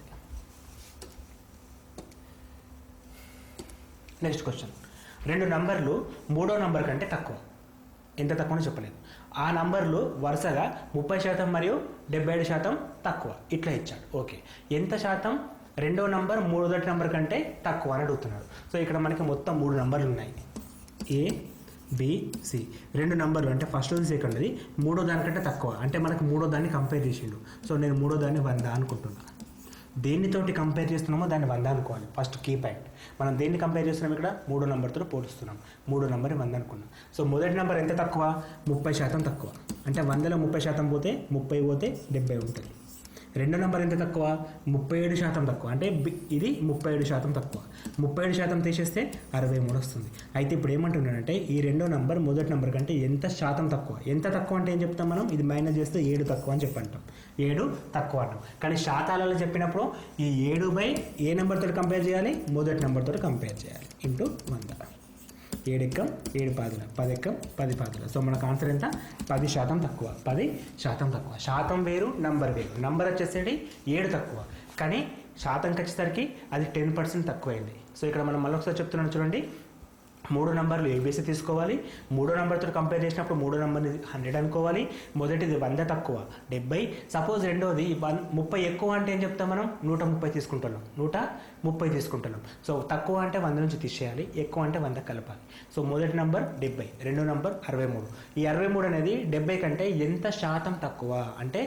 నెక్స్ట్ క్వశ్చన్, 2 నంబర్లు 3వ నంబర్ కంటే తక్కువ. ఎంత తక్కువనో చెప్పలేదు. ఆ నంబర్లు వరుసగా 30% మరియు 77% తక్కువ, ఇట్లా ఇచ్చాడు. ఓకే, ఎంత శాతం 2వ నంబర్ 3వ నంబర్ కంటే తక్కువ అని అడుగుతున్నాడు. సో ఇక్కడ మనకి మొత్తం 3 నంబర్లు ఉన్నాయి, ఏ బి సి. 2 నంబర్లు అంటే ఫస్ట్ది సెకండ్ది 3వ దానికంటే తక్కువ, అంటే మనకు 3వ దాన్ని కంపేర్ చేసిండు. సో నేను 3వ దాన్ని 100 అనుకుంటున్నా. దేనితోటి కంపేర్ చేస్తున్నామో దాన్ని 100 అనుకోవాలి. ఫస్ట్ కీ పాయింట్, మనం దేన్ని కంపేర్ చేస్తున్నాం, ఇక్కడ 3వ నంబర్తో పోలుస్తున్నాం. 3వ నంబర్ 100 అనుకున్నాం. సో మొదటి నెంబర్ ఎంత తక్కువ, 30% తక్కువ, అంటే 100లో 30% పోతే 30 పోతే 70 ఉంటుంది. 2వ నంబర్ ఎంత తక్కువ, 37% తక్కువ, అంటే ఇది 37% తక్కువ. 37% తీసేస్తే 63 వస్తుంది. అయితే ఇప్పుడు ఏమంటున్నాడంటే ఈ 2వ నంబర్ మొదటి నంబర్ కంటే ఎంత శాతం తక్కువ. ఎంత తక్కువ అంటే ఏం చెప్తాం మనం, ఇది మైనస్ చేస్తే 7 తక్కువ అని చెప్పంటాం. 7 తక్కువ అంటాం. కానీ శాతాలలో చెప్పినప్పుడు ఈ 7 ఏ నెంబర్తో కంపేర్ చేయాలి, మొదటి నెంబర్తో కంపేర్ చేయాలి, ఇంటూ 100. 7 ఎక్కం 7 పాదుల, 10 ఎక్కం 10 పాదుల. సో మనకు ఆన్సర్ ఎంత, 10% తక్కువ. 10% తక్కువ. శాతం వేరు, నంబర్ వేరు. నంబర్ వచ్చేసరికి 7 తక్కువ, కానీ శాతంకి వచ్చేసరికి అది 10% తక్కువైంది. సో ఇక్కడ మనం మళ్ళీ ఒకసారి చెప్తున్నాను చూడండి, 3 నంబర్లు ఏబీసీ తీసుకోవాలి. 3వ నంబర్తో కంపేర్ చేసినప్పుడు 3వ నంబర్ని 100 అనుకోవాలి. మొదటిది 100 తక్కువ 70. సపోజ్ రెండోది 30 ఎక్కువ అంటే ఏం చెప్తాం మనం, 130 తీసుకుంటున్నాం. 130 తీసుకుంటున్నాం. సో తక్కువ అంటే 100 నుంచి తీసేయాలి, ఎక్కువ అంటే 100 కలపాలి. సో మొదటి నంబర్ 70, 2వ నంబర్ 63. ఈ 63 అనేది 70 కంటే ఎంత శాతం తక్కువ అంటే,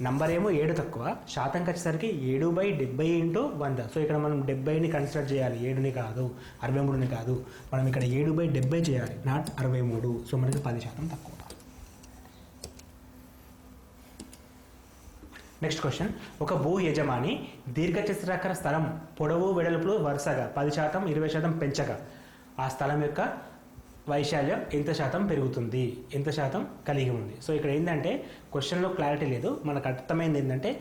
నంబర్ ఏమో 7 తక్కువ, శాతంకి వచ్చేసరికి 7/70 ఇంటూ 100. సో ఇక్కడ మనం 70ని కన్సిడర్ చేయాలి, 7ని కాదు, 63ని కాదు. మనం ఇక్కడ 7/70 చేయాలి, నాట్ 63. సో మనకి 10% తక్కువ. నెక్స్ట్ క్వశ్చన్, ఒక భూ యజమాని దీర్ఘచతురస్రాకార స్థలం పొడవు వెడల్పులు వరుసగా 10%, 20% పెంచగా ఆ స్థలం యొక్క వైశాల్యం ఎంత శాతం పెరుగుతుంది, ఎంత శాతం కలిగి ఉంది. సో ఇక్కడ ఏంటంటే క్వశ్చన్లో క్లారిటీ లేదు. మనకు అర్థమైంది ఏంటంటే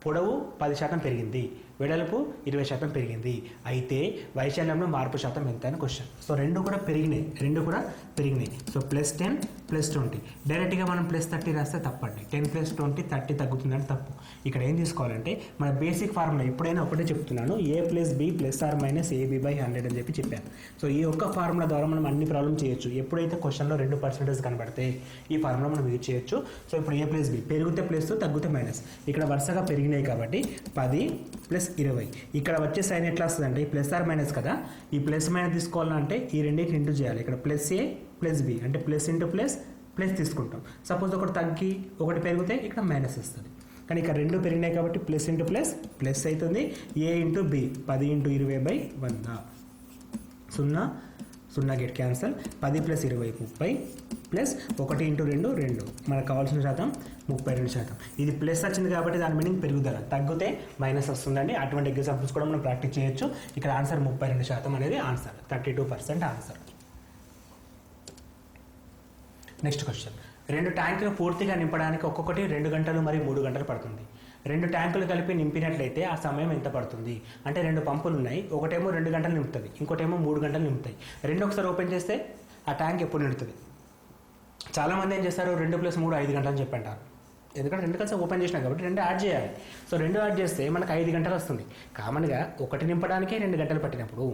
పొడవు 10% పెరిగింది, వెడల్పు 20% పెరిగింది, అయితే వైశాల్యంలో మార్పు శాతం ఎంత అని క్వశ్చన్. సో రెండు కూడా పెరిగినాయి. సో +10 +20. డైరెక్ట్గా మనం +30 రాస్తే తప్పండి. 10 + 20 30 తగ్గుతుందని తప్పు. ఇక్కడ ఏం తీసుకోవాలంటే మన బేసిక్ ఫార్ములా ఎప్పుడైనా ఒకటే చెప్తున్నాను, a + b ± ab/100 అని చెప్పాను. సో ఈ ఒక్క ఫార్ములా ద్వారా మనం అన్ని ప్రాబ్లమ్ చేయొచ్చు. ఎప్పుడైతే క్వశ్చన్లో 2% కనబడితే ఈ ఫార్ములా మనం యూజ్ చేయొచ్చు. సో ఇప్పుడు a + b పెరిగితే ప్లస్, తగ్గితే మైనస్. ఇక్కడ వరుసగా పెరిగినాయి కాబట్టి 10 + 20. ఇక్కడ వచ్చే సైన్ ఎట్లా వస్తుంది అంటే +or - కదా, ఈ ప్లస్ మైనస్ తీసుకోవాలంటే ఈ రెండింటిని ఇంటూ చేయాలి. ఇక్కడ +a + b అంటే ప్లస్ ఇంటూ ప్లస్ తీసుకుంటాం. సపోజ్ ఒకటి తగ్గి ఒకటి పెరిగితే ఇక్కడ మైనస్ వస్తుంది. కానీ ఇక్కడ రెండు పెరిగినాయి కాబట్టి ప్లస్ ఇంటూ ప్లస్ అవుతుంది. a into b 10 × 20/100. 0 get cancel. 10 + 20 30 plus 1 × 2 2. మనకు కావాల్సిన శాతం 32%. ఇది ప్లస్ వచ్చింది కాబట్టి దాని మీనింగ్ పెరుగుదల, తగ్గితే మైనస్ వస్తుందండి. అటువంటి ఎగ్జాంపుల్స్ కూడా మనం ప్రాక్టీస్ చేయొచ్చు. ఇక్కడ ఆన్సర్ 32% అనేది ఆన్సర్, 32% ఆన్సర్. నెక్స్ట్ క్వశ్చన్, 2 ట్యాంకులు పూర్తిగా నింపడానికి ఒక్కొక్కటి 2 గంటలు మరియు 3 గంటలు పడుతుంది. 2 ట్యాంకులు కలిపి నింపినట్లయితే ఆ సమయం ఎంత పడుతుంది అంటే, 2 పంపులు ఉన్నాయి, ఒకటేమో 2 గంటలు నింపుతుంది, ఇంకోటేమో 3 గంటలు నింపుతాయి. రెండు ఒకసారి ఓపెన్ చేస్తే ఆ ట్యాంక్ ఎప్పుడు నిండుతుంది? చాలామంది ఏం చేస్తారు, 2 + 3 5 గంటలు అని చెప్పంటారు. ఎందుకంటే 2 కలిసి ఓపెన్ చేసినా కాబట్టి 2 యాడ్ చేయాలి. సో 2 యాడ్ చేస్తే మనకు 5 గంటలు వస్తుంది. కామన్గా ఒకటి నింపడానికే 2 గంటలు పట్టినప్పుడు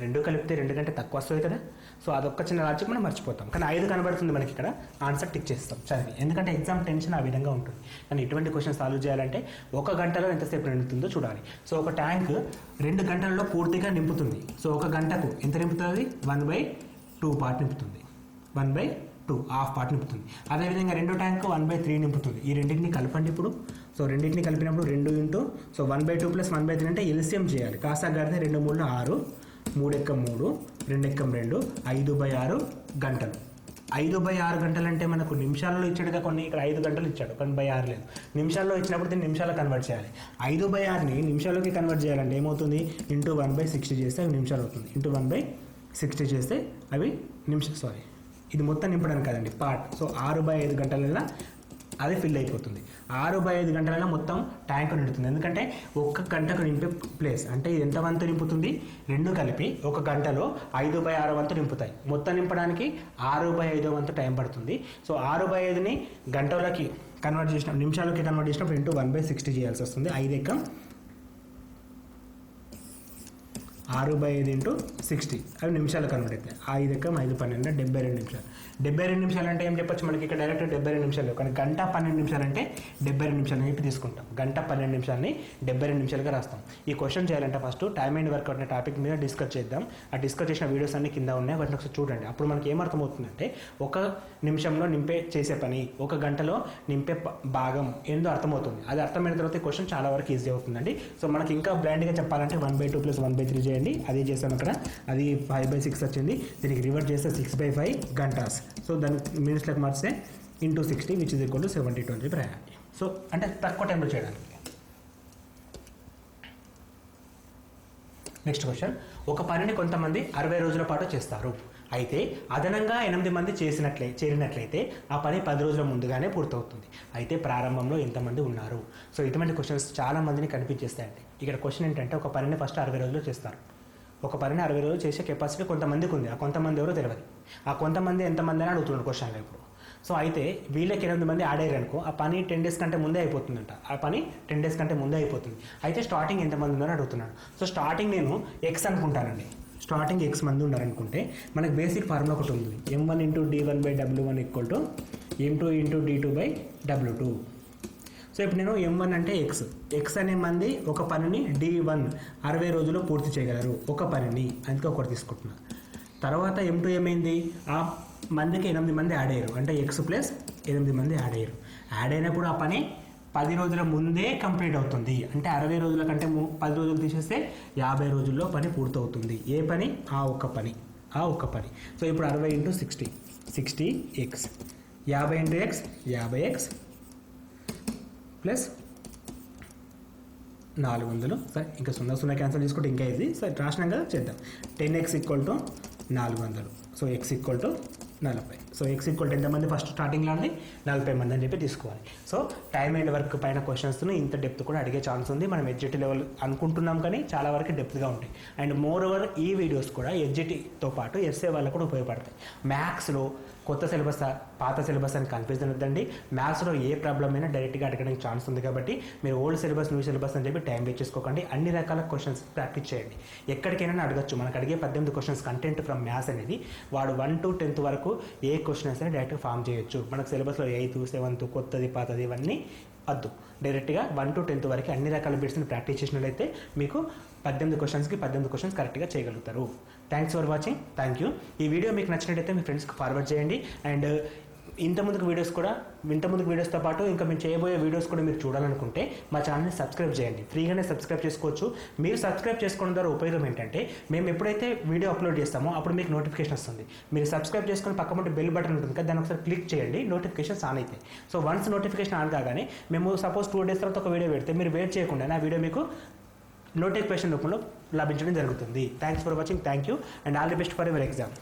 2 కలిపితే 2 గంటలు తక్కువ వస్తుంది కదా. సో అదొక్క చిన్న లాజిక్ మనం మర్చిపోతాం. కానీ 5 కనబడుతుంది మనకి, ఇక్కడ ఆన్సర్ టిక్ చేస్తాం చదివి. ఎందుకంటే ఎగ్జామ్ టెన్షన్ ఆ విధంగా ఉంటుంది. కానీ ఇటువంటి క్వశ్చన్ సాల్వ్ చేయాలంటే 1 గంటలో ఎంతసేపు నిండుతుందో చూడాలి. సో ఒక ట్యాంక్ 2 గంటల్లో పూర్తిగా నింపుతుంది. సో 1 గంటకు ఎంత నింపుతుంది? 1/2 పార్ట్ నింపుతుంది. 1/2 హాఫ్ పార్ట్ నింపుతుంది. అదేవిధంగా 2 ట్యాంకు 1/3 నింపుతుంది. ఈ రెండింటిని కలపండి ఇప్పుడు. సో రెండింటిని కలిపినప్పుడు 2 ఇంటూ 1/2 + 1/3 అంటే ఎల్సిఎం చేయాలి. కాస్త గడితే 2 × 3 = 6, 3 × 3 2 × 2 5/6 గంటలు. 5/6 గంటలు అంటే మనకు నిమిషాల్లో ఇచ్చాడుగా కొన్ని, ఇక్కడ 5 గంటలు ఇచ్చాడు కానీ 6 లేదు. నిమిషాల్లో ఇచ్చినప్పుడు దీన్ని నిమిషాల్లో కన్వర్ట్ చేయాలి. 5/6ని నిమిషాల్లోకి కన్వర్ట్ చేయాలంటే ఏమవుతుంది, ఇంటూ 1/60 చేస్తే అవి నిమిషాలు అవుతుంది. ఇంటూ 1/60 చేస్తే అవి ఇది మొత్తం నింపడానికి కదండి పార్ట్. సో 6/5 గంటలలో అది ఫిల్ అయిపోతుంది. 6/5 గంటలలో మొత్తం ట్యాంక్ నిండుతుంది. ఎందుకంటే ఒక్క గంటకు నింపే ప్లేస్ అంటే ఇది ఎంత వంతు నింపుతుంది, 2 కలిపి ఒక గంటలో 5/6 వంతు నింపుతాయి. మొత్తం నింపడానికి 6/5 వంతు టైం పడుతుంది. సో 6/5ని గంటలకి కన్వర్ట్ చేసిన నిమిషాలకి కన్వర్ట్ చేసినప్పుడు ఇంటూ 1/60 చేయాల్సి వస్తుంది. 5 ఎక్కం 6/5 ఇంటూ 60 అవి నిమిషాలు కన్వర్ట్ అవుతాయి. 5 ఎక్కం 5 12 72 నిమిషాలు. 72 నిమిషాలు అంటే ఏం చెప్పొచ్చు మనకి ఇక్కడ డైరెక్ట్ 72 నిమిషాలు, కానీ గంట 12 నిమిషాలు అంటే 72 నిమిషాలు అని చెప్పి తీసుకుంటాం. గంట 12 నిమిషాలని 72 నిమిషాలుగా రాస్తాం. ఈ క్వశ్చన్ చేయాలంటే ఫస్ట్ టైమ్ అండ్ వర్క్ అనే టాపిక్ మీద డిస్కస్ చేద్దాం. ఆ డిస్కస్ చేసిన వీడియోస్ అన్ని కింద ఉన్నాయి, వాటిని ఒకసారి చూడండి. అప్పుడు మనకి ఏమర్థమవుతుందంటే ఒక నిమిషంలో చేసే పని, ఒక గంటలో నింపే భాగం ఏందో అర్థమవుతుంది. అది అర్థమైన తర్వాత ఈ క్వశ్చన్ చాలా వరకు ఈజీ అవుతుందండి. సో మనకి ఇంకా బ్లాండ్గా చెప్పాలంటే 1/2 + 1/3 చేయండి. అది చేసాం అక్కడ, అది 5/6 వచ్చింది. దీనికి రివర్ట్ చేస్తే 6/5 గంటాస్. సో దాన్ని మినిట్స్లోకి మార్చితే into 60 which is equal to 72 అని చెప్పి రాయాలి. సో అంటే తక్కువ టైంలో చేయడానికి. నెక్స్ట్ క్వశ్చన్, ఒక పనిని కొంతమంది 60 రోజుల పాటు చేస్తారు. అయితే అదనంగా 8 మంది చేరినట్లయితే ఆ పని 10 రోజుల ముందుగానే పూర్తవుతుంది. అయితే ప్రారంభంలో ఎంతమంది ఉన్నారు? సో ఇటువంటి క్వశ్చన్స్ చాలా మందిని కనిపించేస్తాయండి. ఇక్కడ క్వశ్చన్ ఏంటంటే ఒక పనిని ఫస్ట్ 60 రోజుల్లో చేస్తారు. ఒక పనిని 60 రోజులు చేసే కెపాసిటీ కొంతమందికి ఉంది. ఆ కొంతమంది ఎవరో తెలియదు. ఆ కొంతమంది ఎంతమంది అని అడుగుతున్నాడు క్వశ్చన్లో ఇప్పుడు. సో అయితే వీళ్ళకి 8 మంది యాడ్ అయ్యారు అనుకో, ఆ పని 10 డేస్ కంటే ముందే అయిపోతుందంట. ఆ పని 10 డేస్ కంటే ముందే అయిపోతుంది. అయితే స్టార్టింగ్ ఎంతమంది ఉన్నారో అడుగుతున్నాడు. సో స్టార్టింగ్ నేను ఎక్స్ అనుకుంటానండి. స్టార్టింగ్ ఎక్స్ మంది ఉన్నారనుకుంటే మనకు బేసిక్ ఫార్ములా ఒకటి ఉంది. M1 × D1/W1 = M2 × D2/W2. So ఇప్పుడు నేను M1 అంటే ఎక్స్ అనే మంది ఒక పనిని D1 60 రోజుల్లో పూర్తి చేయగలరు. ఒక పనిని అందుకే ఒకటి తీసుకుంటున్నా. తర్వాత M2 ఏమైంది, ఆ మందికి 8 మంది యాడ్ అయ్యారు. అంటే X + 8 మంది యాడ్ అయ్యారు. యాడ్ అయినప్పుడు ఆ పని 10 రోజుల ముందే కంప్లీట్ అవుతుంది. అంటే 60 రోజుల కంటే 10 రోజులు తీసేస్తే 50 రోజుల్లో పని పూర్తవుతుంది. ఏ పని? ఆ ఒక్క పని. సో ఇప్పుడు 60 × 60 60x, 50 × x 50x ప్లస్ 400. సరే ఇంకా 0 క్యాన్సిల్ చేసుకుంటే ఇంకా ఇది. సరే రాసినాం కదా, చేద్దాం. 10x = 400. So x = 40. So x = ఎంతమంది ఫస్ట్ స్టార్టింగ్లో ఉంది, 40 మంది అని చెప్పి తీసుకోవాలి. సో టైమ్ అండ్ వర్క్ పైన క్వశ్చన్స్ను ఇంత డెప్త్ కూడా అడిగే ఛాన్స్ ఉంది. మనం ఎడ్జిటీ లెవెల్ అనుకుంటున్నాం కానీ చాలా వరకు డెప్త్గా ఉంటాయి. అండ్ మోర్ ఓవర్ ఈ వీడియోస్ కూడా ఎడ్జిటీతో పాటు ఎస్ఏ వాళ్ళకు కూడా ఉపయోగపడతాయి. మ్యాథ్స్లో కొత్త సిలబస్ పాత సిలబస్ అని కన్ఫ్యూజన్ వద్దండి. మ్యాథ్స్లో ఏ ప్రాబ్లం అయినా డైరెక్ట్గా అడగడానికి ఛాన్స్ ఉంది కాబట్టి మీరు ఓల్డ్ సిలబస్ న్యూ సిలబస్ అని చెప్పి టైం వేస్ట్ చేసుకోకండి. అన్ని రకాల క్వశ్చన్స్ ప్రాక్టీస్ చేయండి. ఎక్కడికైనా అడగచ్చు. మనకు అడిగే 18 క్వశ్చన్స్ కంటెంట్ ఫ్రమ్ మ్యాథ్స్ అనేది వాడు 1 to 10th వరకు ఏ క్వశ్చన్స్ అయినా డైరెక్ట్గా ఫామ్ చేయొచ్చు. మనకు సిలబస్లో 8th 7th కొత్తది పాతది ఇవన్నీ వద్దు. డైరెక్ట్గా 1 to 10th వరకు అన్ని రకాల బిట్స్ని ప్రాక్టీస్ చేసినట్లయితే మీకు 18 క్వశ్చన్స్కి 18 క్వశ్చన్స్ కరెక్ట్గా చేయగలుగుతారు. Thanks for watching. Thank you. ఈ వీడియో మీకు నచ్చినట్లయితే మీ ఫ్రెండ్స్కి ఫార్వర్డ్ చేయండి. అండ్ ఇంతకుముందుకు వీడియోస్తో పాటు ఇంకా మేము చేయబోయే వీడియోస్ కూడా మీరు చూడాలనుకుంటే మా ఛానల్ని సబ్స్క్రైబ్ చేయండి. ఫ్రీగానే సబ్స్క్రైబ్ చేసుకోవచ్చు. మీరు సబ్స్క్రైబ్ చేసుకోవడం ద్వారా ఉపయోగం ఏంటంటే మేము ఎప్పుడైతే వీడియో అప్లోడ్ చేస్తామో అప్పుడు మీకు నోటిఫికేషన్ వస్తుంది. మీరు సబ్స్క్రైబ్ చేసుకుని పక్కన బెల్ బటన్ ఉంటుంది కదా, దాన్ని ఒకసారి క్లిక్ చేయండి. నోటిఫికేషన్స్ ఆన్ అవుతాయి. సో వన్స్ నోటిఫికేషన్ ఆన్ కాగానే మేము సపోజ్ 2 days తర్వాత ఒక వీడియో పెడితే మీరు వెయిట్ చేయకుండా ఆ వీడియో మీకు నోటిఫికేషన్ రూపంలో లభించడం జరుగుతుంది. Thanks for watching. Thank you and all the best for your exam.